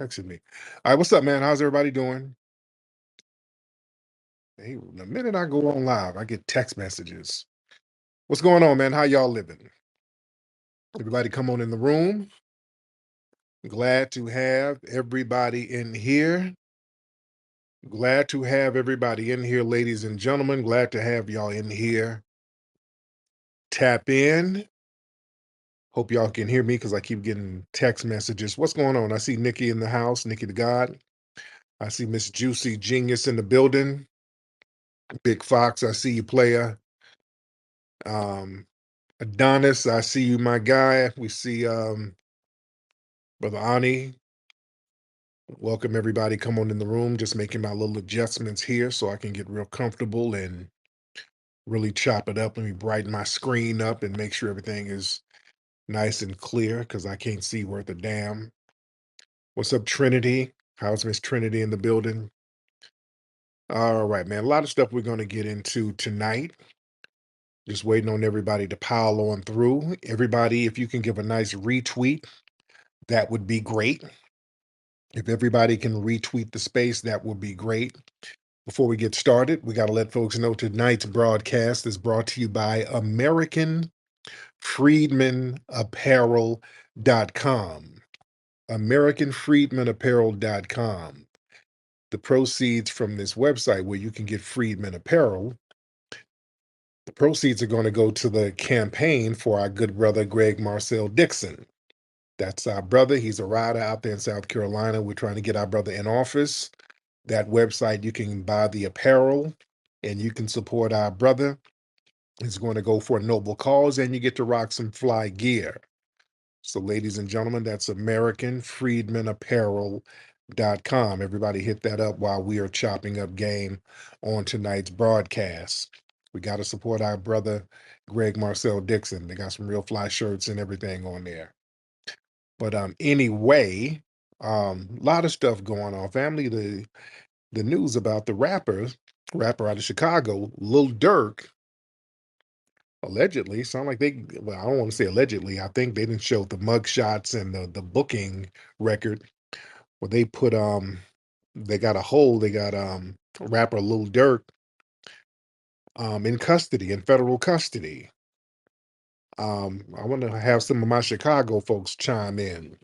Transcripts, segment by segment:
Texted me. All right, what's up, man? How's everybody doing? Hey, the minute I go on live, I get text messages. What's going on, man? How y'all living? Everybody come on in the room. Glad to have everybody in here. Glad to have everybody in here, ladies and gentlemen. Glad to have y'all in here. Tap in. Hope y'all can hear me because I keep getting text messages. What's going on? I see Nikki in the house, Nikki the God. I see Miss Juicy Genius in the building. Big Fox, I see you, player. Um, Adonis, I see you, my guy. We see Brother Ani. Welcome everybody. Come on in the room. Just making my little adjustments here so I can get real comfortable and really chop it up. Let me brighten my screen up and make sure everything is nice and clear because I can't see worth a damn. What's up, Trinity? How's Miss Trinity in the building? All right, man. A lot of stuff we're going to get into tonight. Just waiting on everybody to pile on through. Everybody, if you can give a nice retweet, that would be great. If everybody can retweet the space, that would be great. Before we get started, we got to let folks know tonight's broadcast is brought to you by American Freedman Apparel.com. AmericanFreedmanApparel.com. The proceeds from this website where you can get Freedman Apparel, the proceeds are going to go to the campaign for our good brother Greg Marcel Dixon. That's our brother. He's a rider out there in South Carolina. We're trying to get our brother in office. That website, you can buy the apparel and you can support our brother. It's going to go for a noble cause and you get to rock some fly gear. So, ladies and gentlemen, that's AmericanFreedmanApparel.com. Everybody hit that up while we are chopping up game on tonight's broadcast. We got to support our brother, Greg Marcel Dixon. They got some real fly shirts and everything on there. But anyway, a lot of stuff going on. Family, the news about the rapper out of Chicago, Lil Durk, allegedly, sound like well, I don't want to say allegedly. I think they didn't show the mug shots and the booking record where they got they got rapper Lil Durk in custody, in federal custody. I want to have some of my Chicago folks chime in.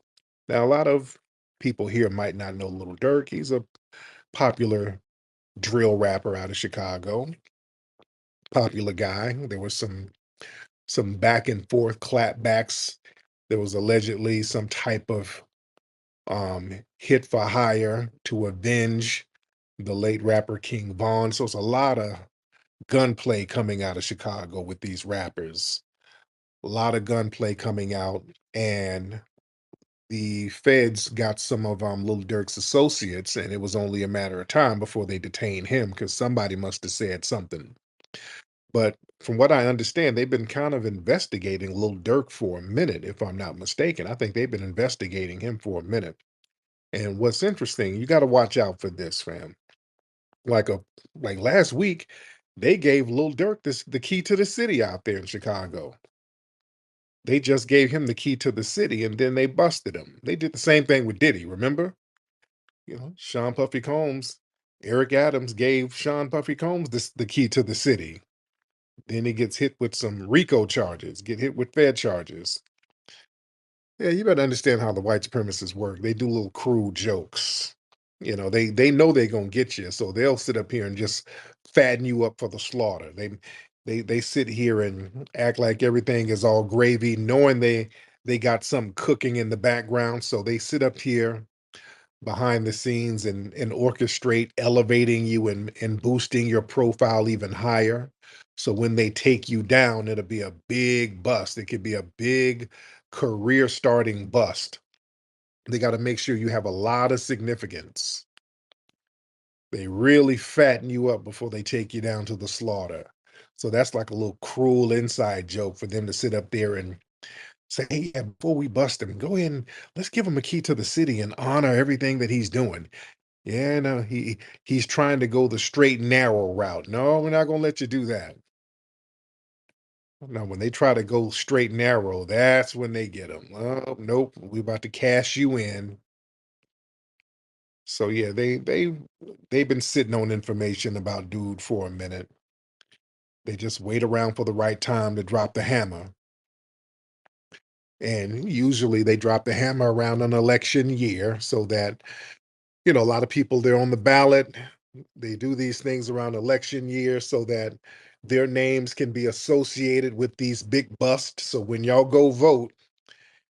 Now, a lot of people here might not know Lil Durk. He's a popular drill rapper out of Chicago, popular guy. There was some back and forth clapbacks. There was allegedly some type of hit for hire to avenge the late rapper King Von. So it's a lot of gunplay coming out of Chicago with these rappers. A lot of gunplay coming out, and the feds got some of Lil Durk's associates, and it was only a matter of time before they detained him because somebody must have said something. But from what I understand, they've been kind of investigating Lil Durk for a minute, if I'm not mistaken. I think they've been investigating him for a minute. And what's interesting, you got to watch out for this, fam. Like a like last week, they gave Lil Durk the key to the city out there in Chicago. They just gave him the key to the city and then they busted him. They did the same thing with Diddy, remember? Sean Puffy Combs, Eric Adams gave Sean Puffy Combs the key to the city. Then he gets hit with some RICO charges, get hit with Fed charges. Yeah, you better understand how the white supremacists work. They do little cruel jokes. They know they're gonna get you, so they'll sit up here and just fatten you up for the slaughter. They sit here and act like everything is all gravy, knowing they got some cooking in the background. So they sit up here behind the scenes and orchestrate elevating you and boosting your profile even higher. So when they take you down, it'll be a big bust. It could be a big career starting bust. They got to make sure you have a lot of significance. They really fatten you up before they take you down to the slaughter. So that's like a little cruel inside joke for them to sit up there and say, hey, yeah, before we bust him, go ahead and let's give him a key to the city and honor everything that he's doing. Yeah, no, he's trying to go the straight and narrow route. No, we're not gonna let you do that. No, when they try to go straight and narrow, that's when they get them. Oh, nope, we about to cash you in. So yeah, they've been sitting on information about dude for a minute. They just wait around for the right time to drop the hammer. And usually they drop the hammer around an election year so that, a lot of people they're on the ballot. They do these things around election year so that their names can be associated with these big busts. So when y'all go vote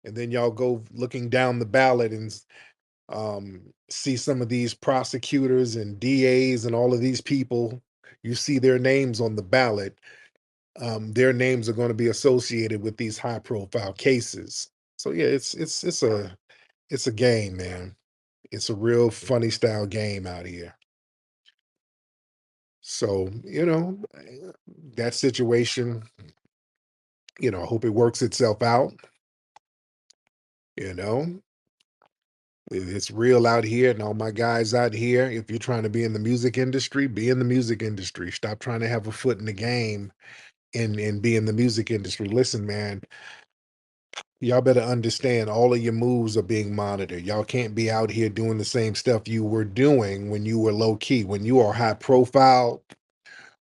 and then y'all go looking down the ballot and see some of these prosecutors and DAs and all of these people, you see their names on the ballot. Their names are going to be associated with these high profile cases. So yeah, it's a game, man. It's a real funny style game out here. So, that situation, I hope it works itself out. You know, it's real out here, and all my guys out here. If you're trying to be in the music industry, be in the music industry. Stop trying to have a foot in the game and be in the music industry. Listen, man, y'all better understand all of your moves are being monitored. Y'all can't be out here doing the same stuff you were doing when you were low key. When you are high profile,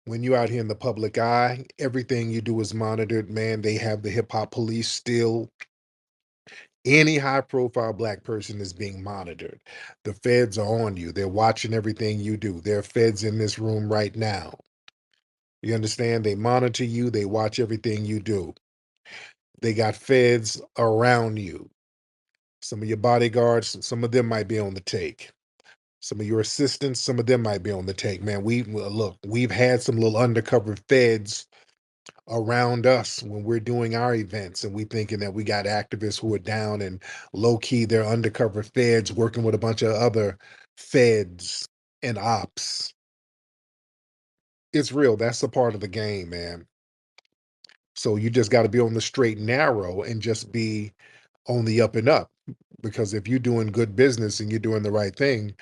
when you're out here in the public eye, everything you do is monitored, man. They have the hip hop police still. Any high profile black person is being monitored. The feds are on you. They're watching everything you do. There are feds in this room right now. You understand? They monitor you, they watch everything you do. They got feds around you. Some of your bodyguards, some of them might be on the take. Some of your assistants, some of them might be on the take. Man, look, we've had some little undercover feds around us when we're doing our events and we thinking that we got activists who are down and low key they're undercover feds working with a bunch of other feds and ops. It's real. That's a part of the game, man. So you just got to be on the straight and narrow and just be on the up and up, because if you're doing good business and you're doing the right thing,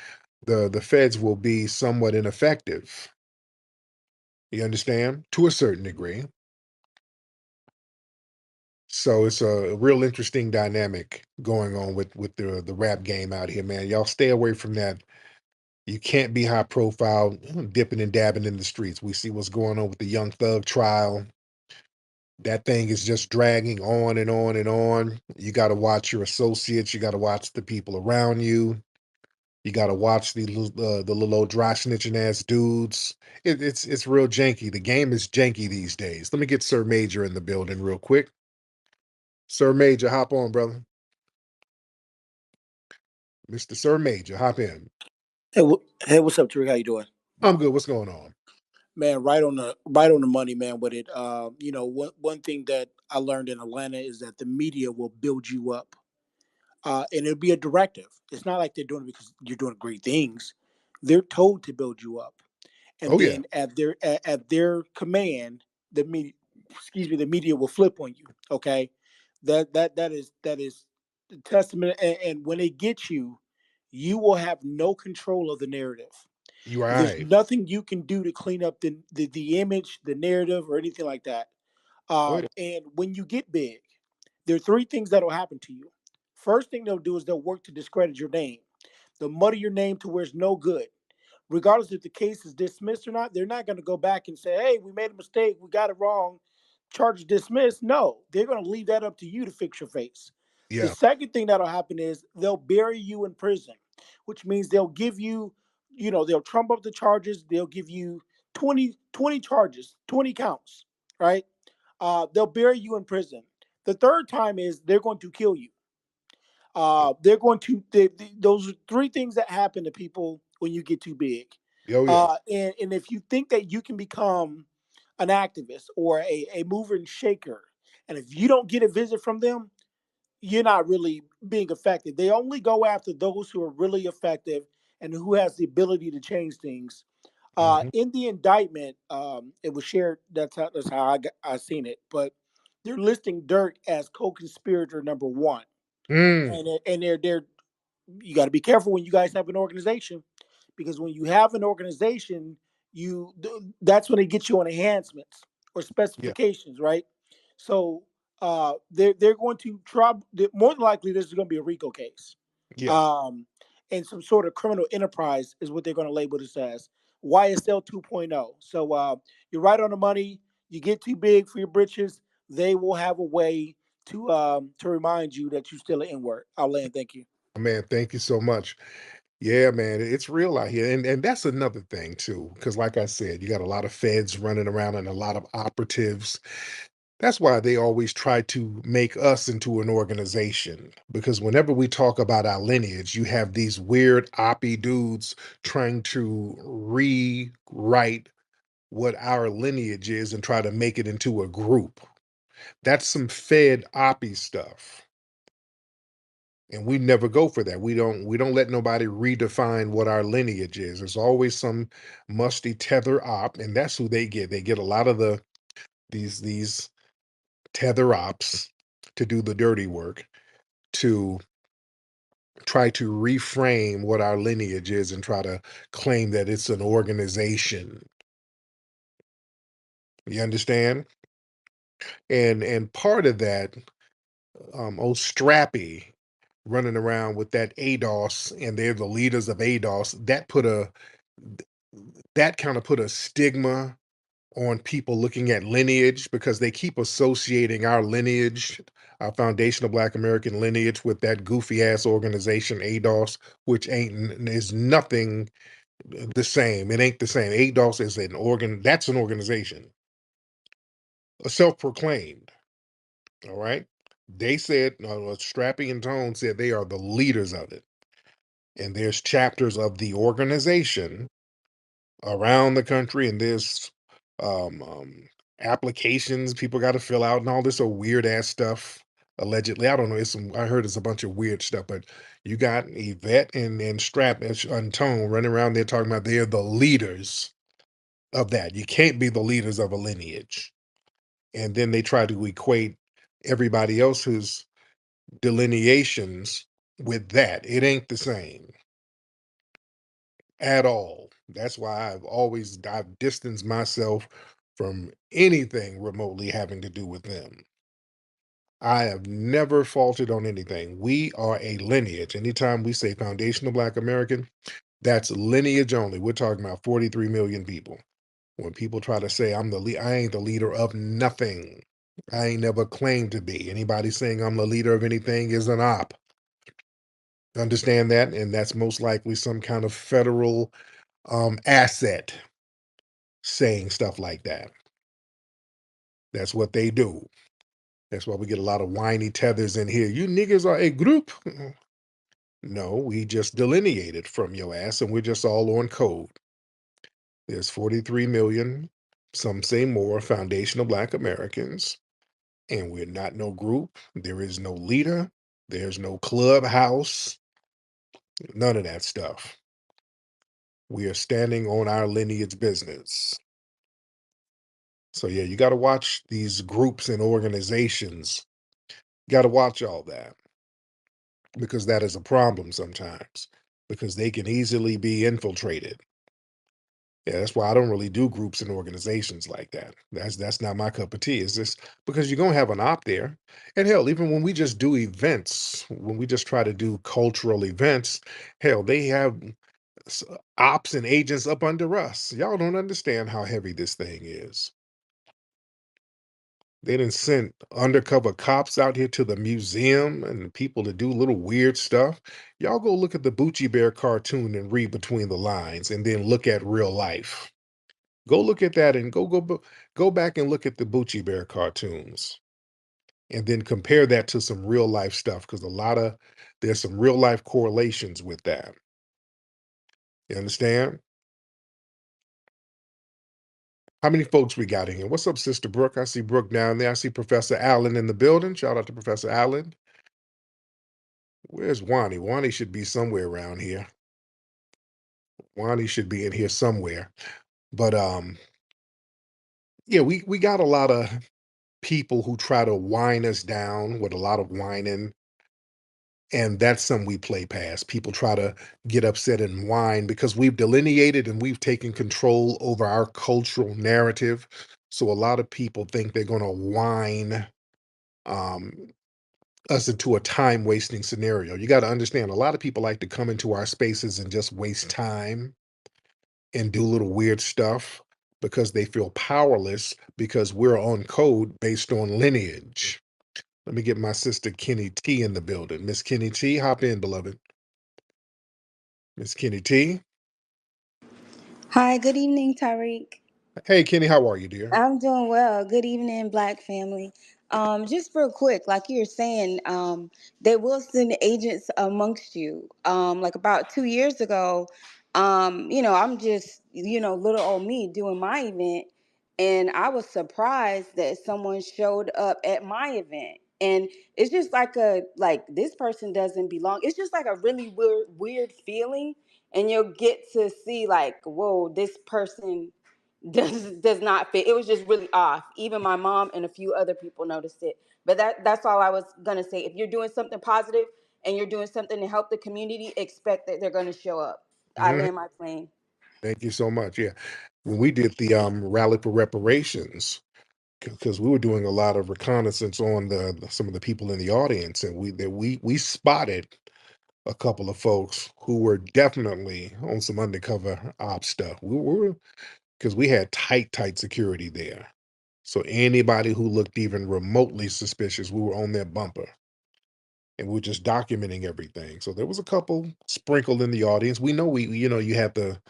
the feds will be somewhat ineffective. You understand? To a certain degree. So it's a real interesting dynamic going on with the rap game out here, man. Y'all stay away from that. You can't be high profile, dipping and dabbing in the streets. We see what's going on with the Young Thug trial. That thing is just dragging on and on and on. You got to watch your associates. You got to watch the people around you. You got to watch the little old dry snitching ass dudes. It's real janky. The game is janky these days. Let me get Sir Major in the building real quick. Sir Major, hop on, brother. Mr. Sir Major, hop in. Hey, hey, what's up, Tariq? How you doing, I'm good. What's going on? man? Right on the money, man. With it, one thing that I learned in Atlanta is that the media will build you up, and it'll be a directive. It's not like they're doing it because you're doing great things. They're told to build you up, and Oh yeah, then at their command, the media, excuse me, the media will flip on you. Okay, that is the testament. And when they get you, you will have no control of the narrative. you There's right. nothing you can do to clean up the image, the narrative, or anything like that. Oh yeah, And when you get big, there are three things that'll happen to you. First thing they'll do is they'll work to discredit your name. They'll muddy your name to where it's no good. Regardless if the case is dismissed or not, they're not going to go back and say, hey, we made a mistake, we got it wrong, charge dismissed. No, they're going to leave that up to you to fix your face. The yeah, second thing that'll happen is they'll bury you in prison, which means they'll give you, they'll trump up the charges. They'll give you 20 charges, 20 counts, right? They'll bury you in prison. The third time is they're going to kill you. They're going to, those are three things that happen to people when you get too big. oh yeah, And if you think that you can become an activist or a mover and shaker, and if you don't get a visit from them, you're not really being effective. They only go after those who are really effective and who has the ability to change things. hmm In the indictment, it was shared. That's how I seen it. But they're listing Durk as co-conspirator number one, mm, and they're you got to be careful when you guys have an organization, because when you have an organization, that's when they get you on enhancements or yeah, specifications, right? So they're going to try. More than likely, this is going to be a RICO case, yeah, um, and some sort of criminal enterprise is what they're going to label this as. YSL 2.0. So you're right on the money. You get too big for your britches, they will have a way to remind you that you're still an N word. I'll land. Thank you. Man, thank you so much. Yeah, man, it's real out here, and that's another thing too, because like I said, you got a lot of feds running around and a lot of operatives. That's why they always try to make us into an organization. Because whenever we talk about our lineage, you have these weird oppie dudes trying to rewrite what our lineage is and try to make it into a group. That's some fed oppie stuff. And we never go for that. We don't let nobody redefine what our lineage is. There's always some musty tether op, and that's who they get. They get a lot of these tether ops to do the dirty work, to try to reframe what our lineage is and try to claim that it's an organization. You understand? And part of that, old Strappy running around with that ADOS, and they're the leaders of ADOS, that kind of put a stigma on people looking at lineage because they keep associating our lineage, our foundational Black American lineage, with that goofy ass organization ADOS, which is nothing the same. It ain't the same. ADOS is that's an organization, a self-proclaimed. All right. They said, Strappy and Tone said they are the leaders of it. And there's chapters of the organization around the country, and there's applications people got to fill out and all this weird ass stuff. Allegedly, I don't know. I heard it's a bunch of weird stuff, but you got Yvette and Strap and Tone running around there talking about they're the leaders of that. You can't be the leaders of a lineage. And then they try to equate everybody else's delineations with that. It ain't the same at all. That's why I've distanced myself from anything remotely having to do with them. I have never faulted on anything. We are a lineage. Anytime we say foundational Black American, that's lineage only. We're talking about 43 million people. When people try to say I ain't the leader of nothing. I ain't never claimed to be. Anybody saying I'm the leader of anything is an op. Understand that? And that's most likely some kind of federal asset saying stuff like that. That's what they do. That's why we get a lot of whiny tethers in here. You niggas are a group. No, we just delineated from your ass and we're just all on code. There's 43 million, some say more, foundational Black Americans, and we're not no group. There is no leader. There's no clubhouse. None of that stuff. We are standing on our lineage business. So yeah, you got to watch these groups and organizations. You got to watch all that because that is a problem sometimes because they can easily be infiltrated. Yeah, that's why I don't really do groups and organizations like that. That's not my cup of tea. Is this because you're gonna have an op there, and hell, even when we just do events, when we just try to do cultural events, hell, they have s- ops and agents up under us. Y'all don't understand how heavy this thing is. They didn't send undercover cops out here to the museum and people to do little weird stuff. Y'all go look at the Bucci Bear cartoon and read between the lines, and then look at real life. Go look at that and go back and look at the Bucci Bear cartoons, and then compare that to some real life stuff because there's some real life correlations with that. You understand? How many folks we got in here? What's up, Sister Brooke? I see Brooke down there. I see Professor Allen in the building. Shout out to Professor Allen. Where's Wani? Wani should be somewhere around here. Wani should be in here somewhere. But yeah, we got a lot of people who try to whine us down with a lot of whining. And that's something we play past. People try to get upset and whine because we've delineated and we've taken control over our cultural narrative. So a lot of people think they're going to whine um, us into a time wasting scenario. You got to understand, a lot of people like to come into our spaces and just waste time and do little weird stuff because they feel powerless because we're on code based on lineage. Let me get my sister Kenny T in the building. Miss Kenny T, hop in, beloved. Miss Kenny T. Hi, good evening, Tariq. Hey, Kenny, how are you, dear? I'm doing well. Good evening, Black family. Just real quick, like you were saying, they will send agents amongst you. Like about 2 years ago, I'm just, little old me doing my event, and I was surprised that someone showed up at my event. And it's just like this person doesn't belong. It's just like a really weird feeling, and you'll get to see like, whoa, this person does not fit. It was just really off. Even my mom and a few other people noticed it. But that's all I was gonna say. If you're doing something positive and you're doing something to help the community, expect that they're gonna show up. I Mhm. land my plane. Thank you so much. Yeah. When we did the rally for reparations, because we were doing a lot of reconnaissance on some of the people in the audience, and we spotted a couple of folks who were definitely on some undercover op stuff. We were because we had tight security there. So anybody who looked even remotely suspicious, we were on their bumper, and we were just documenting everything. So there was a couple sprinkled in the audience. We know you have the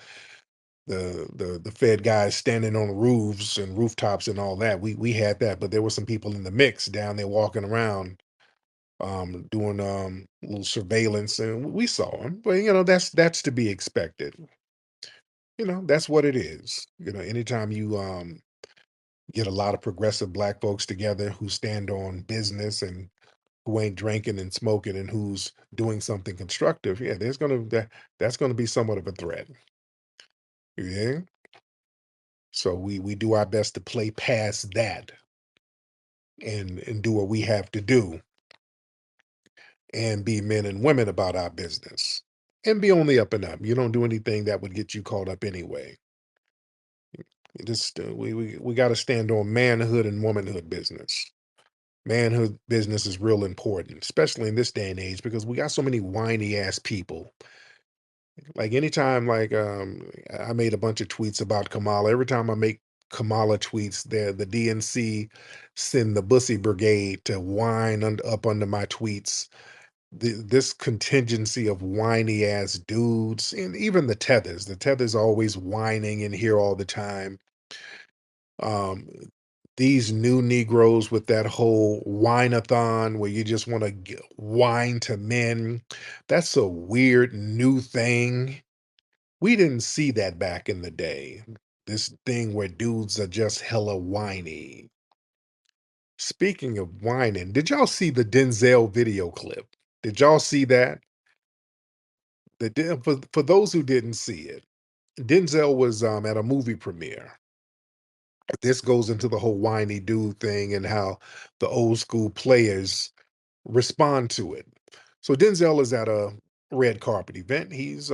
Fed guys standing on roofs and rooftops and all that. We had that, but there were some people in the mix down there walking around, doing little surveillance, and we saw them. But that's to be expected. That's what it is. Anytime you get a lot of progressive black folks together who stand on business and who ain't drinking and smoking and who's doing something constructive, yeah, that's gonna be somewhat of a threat. Yeah. So we do our best to play past that and do what we have to do and be men and women about our business and be on the up and up. You don't do anything that would get you caught up anyway. We got to stand on manhood and womanhood business. Manhood business is real important, especially in this day and age, because we got so many whiny ass people. Like anytime, like I made a bunch of tweets about Kamala. Every time I make Kamala tweets, the DNC send the Bussy Brigade to whine up under my tweets. This contingency of whiny ass dudes, and even the tethers always whining in here all the time. Um, these new Negroes with that whole whine-a-thon where you just want to whine to men. That's a weird new thing. We didn't see that back in the day. This thing where dudes are just hella whiny. Speaking of whining, did y'all see the Denzel video clip? Did y'all see that? For those who didn't see it, Denzel was at a movie premiere. This goes into the whole whiny dude thing and how the old school players respond to it. So Denzel is at a red carpet event. He's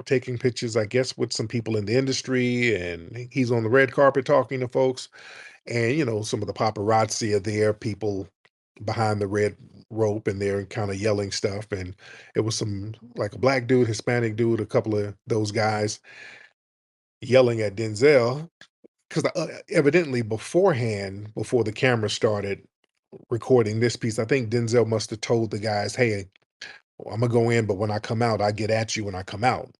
taking pictures, I guess, with some people in the industry, and he's on the red carpet talking to folks. And some of the paparazzi are there, people behind the red rope, and they're kind of yelling stuff. And it was some like a black dude, Hispanic dude, a couple of those guys yelling at Denzel because evidently beforehand, before the camera started recording this piece, I think Denzel must have told the guys, "Hey, I'm gonna go in, but when I come out, I get at you when I come out."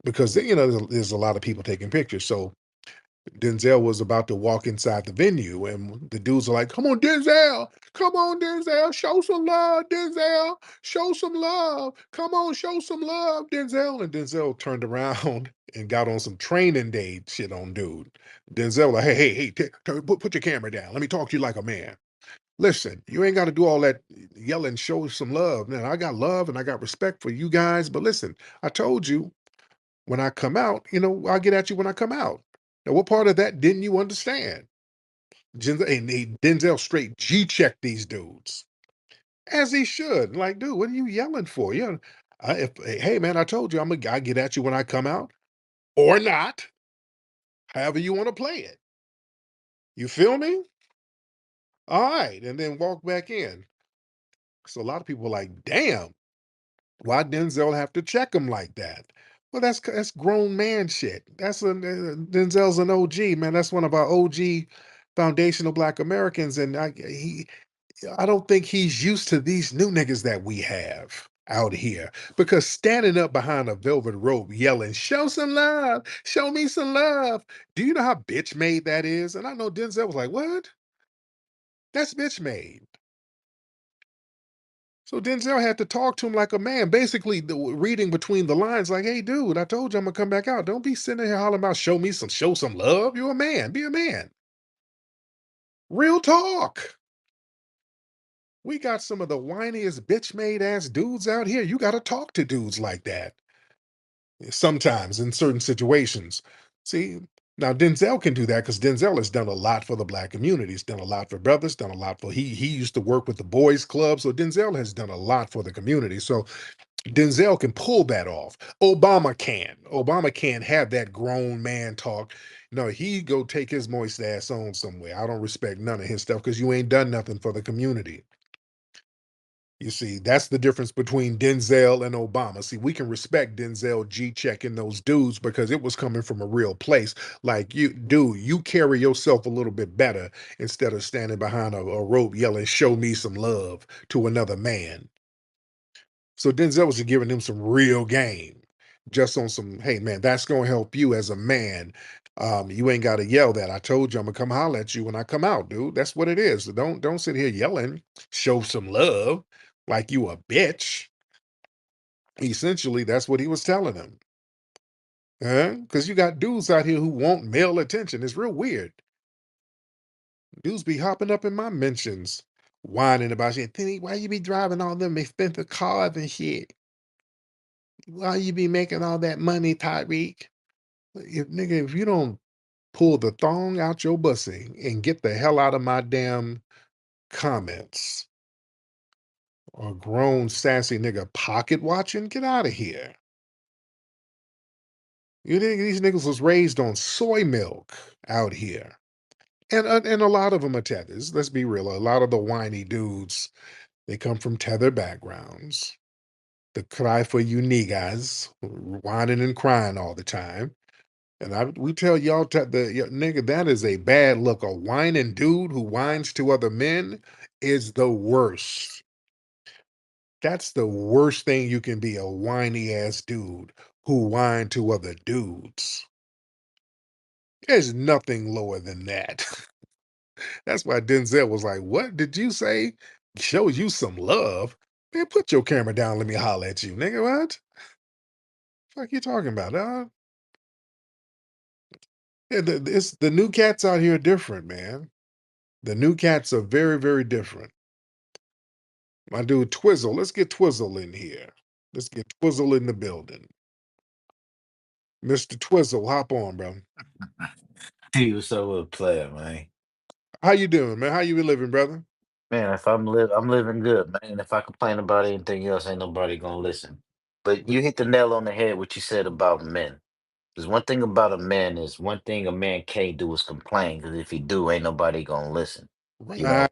Because there's a lot of people taking pictures. So Denzel was about to walk inside the venue, and the dudes are like, "Come on, Denzel! Come on, Denzel! Show some love, Denzel! Show some love! Come on, show some love, Denzel!" And Denzel turned around and got on some training day shit on dude. Denzel like, "Hey, put your camera down. Let me talk to you like a man. Listen, you ain't got to do all that yelling. Show some love, man. I got love and I got respect for you guys. But listen, I told you." When I come out, I'll get at you when I come out. Now, what part of that didn't you understand? Denzel straight G-checked these dudes, as he should. Like, dude, what are you yelling for? Hey, man, I told you I get at you when I come out, or not, however you want to play it. You feel me? All right, and then walk back in. So a lot of people were like, damn, why Denzel have to check him like that? Well, that's grown man shit. Denzel's an OG, man. That's one of our OG foundational Black Americans, and I don't think he's used to these new niggas that we have out here. Because standing up behind a velvet rope yelling, show some love, show me some love. Do you know how bitch made that is? And I know Denzel was like, what? That's bitch made. So Denzel had to talk to him like a man, basically reading between the lines, like, "Hey, dude, I told you I'm gonna come back out. Don't be sitting here hollering about show some love. You're a man. Be a man. Real talk. We got some of the whiniest bitch made ass dudes out here. You got to talk to dudes like that sometimes in certain situations. See, now Denzel can do that because Denzel has done a lot for the Black community. He's done a lot for brothers, done a lot for he used to work with the boys club, so Denzel has done a lot for the community. So Denzel can pull that off. Obama can. Obama can't have that grown man talk. No, he go take his moist ass on somewhere. I don't respect none of his stuff because you ain't done nothing for the community. You see, that's the difference between Denzel and Obama. See, we can respect Denzel G checking those dudes because it was coming from a real place. Like, you, dude, you carry yourself a little bit better instead of standing behind a rope yelling, show me some love to another man. So Denzel was just giving him some real game, just on some, hey man, that's gonna help you as a man. You ain't gotta yell that. I told you I'm gonna come holler at you when I come out, dude. That's what it is. So don't sit here yelling, show some love like you a bitch. Essentially, that's what he was telling him. Because you got dudes out here who want male attention. It's real weird. Dudes be hopping up in my mentions, whining about shit. Timmy, why you be driving all them expensive cars and shit? Why you be making all that money, Tyreek? If you don't pull the thong out your bussy and get the hell out of my damn comments, or grown sassy nigga pocket watching, get out of here. You think these niggas was raised on soy milk out here. And a lot of them are tethers. Let's be real. A lot of the whiny dudes, they come from tether backgrounds. The cry for you niggas, whining and crying all the time. And we tell y'all, nigga, that is a bad look. A whining dude who whines to other men is the worst. That's the worst thing you can be, a whiny ass dude who whine to other dudes. There's nothing lower than that. That's why Denzel was like, what did you say? Show you some love? Man, put your camera down. Let me holler at you, nigga. What? Fuck you talking about, dog? Yeah, it's the new cats out here are different, man. The new cats are very, very different. My dude Twizzle, let's get Twizzle in here. Let's get Twizzle in the building. Mr. Twizzle, hop on, bro. He was so a player, man. How you doing, man? How you been living, brother? Man, if I'm living good, man. If I complain about anything else, ain't nobody gonna listen. But you hit the nail on the head what you said about men. Because one thing about a man is one thing a man can't do is complain. Because if he do, ain't nobody gonna listen. You Right. know,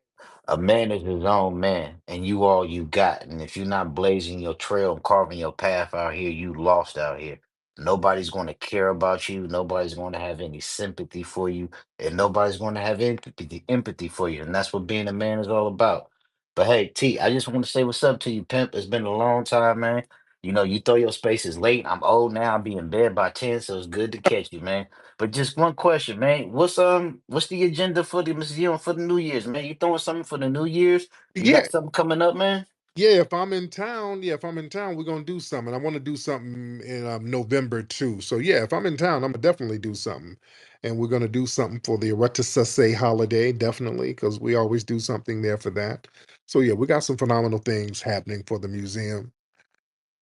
a man is his own man, and you all you got. And if you're not blazing your trail and carving your path out here, you lost out here. Nobody's going to care about you. Nobody's going to have any sympathy for you, and nobody's going to have empathy for you. And that's what being a man is all about. But hey, T, I just want to say what's up to you, pimp. It's been a long time, man. You know, you throw your spaces late. I'm old now. I'll be in bed by 10, so it's good to catch you, man. But just one question, man. What's the agenda for the museum for the New Year's, man? You throwing something for the New Year's? You Yeah, got something coming up, man? yeah. If I'm in town, we're gonna do something. I want to do something in November too. So yeah, if I'm in town, I'm gonna definitely do something, and we're gonna do something for the Eretasase holiday, definitely, because we always do something there for that. So yeah, we got some phenomenal things happening for the museum.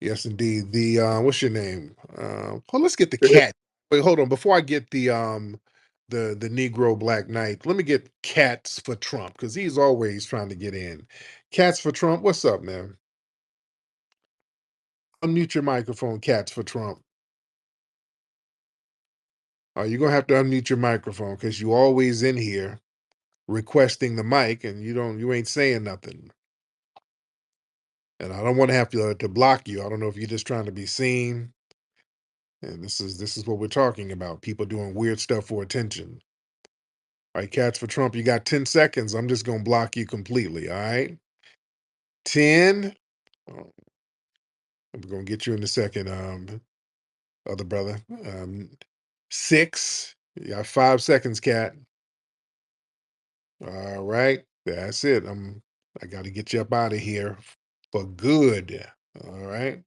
Yes, indeed. The what's your name? Well, let's get the cat. Wait, hold on. Before I get the Negro Black Knight, let me get Cats for Trump because he's always trying to get in. Cats for Trump, what's up, man? Unmute your microphone, Cats for Trump. You're gonna have to unmute your microphone because you always in here requesting the mic and you ain't saying nothing. and I don't want to have to block you. I don't know if you're just trying to be seen, and this is what we're talking about. People doing weird stuff for attention. All right, cats for Trump. You got 10 seconds. I'm just gonna block you completely. All right, 10. Oh, we're gonna get you in a second, other brother. 6. You got 5 seconds, cat. All right, that's it. I got to get you up out of here for good. All right,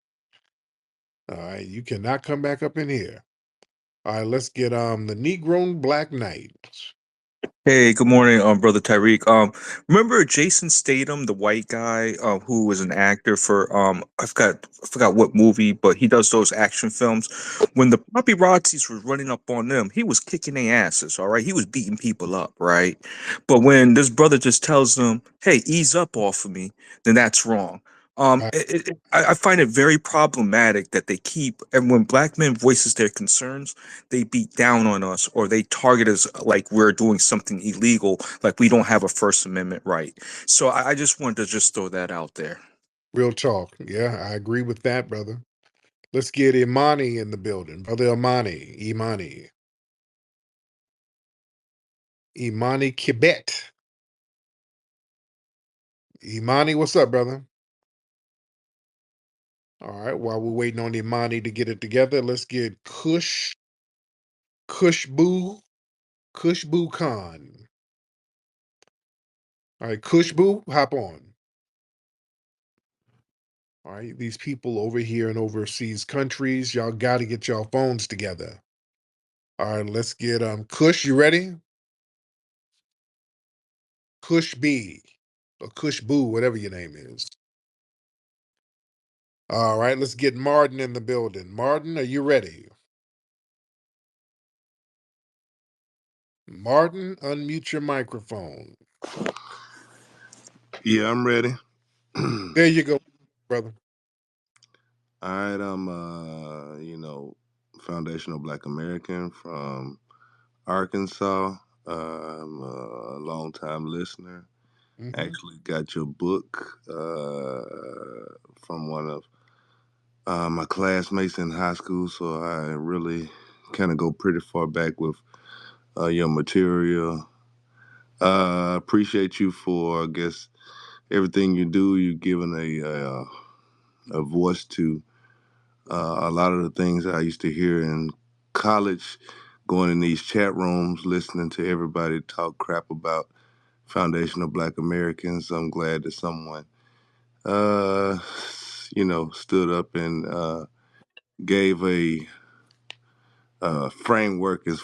all right. You cannot come back up in here. All right, let's get the Negro Black Knight. Hey, good morning, brother Tyreek. Remember Jason Statham, the white guy, who was an actor for I forgot what movie, but he does those action films. When the paparazzis was running up on them, he was kicking their asses. All right, he was beating people up, right? But when this brother just tells them, "Hey, ease up off of me," then that's wrong. I, I find it very problematic that they keep, and when black men voices their concerns, they beat down on us or they target us like we're doing something illegal, like we don't have a First Amendment right. So I just wanted to just throw that out there. real talk. Yeah, I agree with that, brother. Let's get Imani in the building, brother Imani Kibet. Imani, what's up, brother? All right, while we're waiting on Imani to get it together, let's get Kushbu, Kushbu Khan. All right, Kushbu, hop on. All right, these people over here in overseas countries, y'all got to get y'all phones together. All right, let's get Kush. You ready? Kush B or Kush Boo, whatever your name is. All right, let's get Martin in the building. Martin, are you ready? Martin, unmute your microphone. Yeah, I'm ready. There you go, brother. All right, I'm foundational Black American from Arkansas. I'm a long time listener. Hmm. Actually got your book from one of my classmates in high school, so I really kind of go pretty far back with your material. Appreciate you for, I guess, everything you do. You've given a voice to a lot of the things I used to hear in college, going in these chat rooms, listening to everybody talk crap about foundational Black Americans. I'm glad that someone, uh, stood up and gave a framework as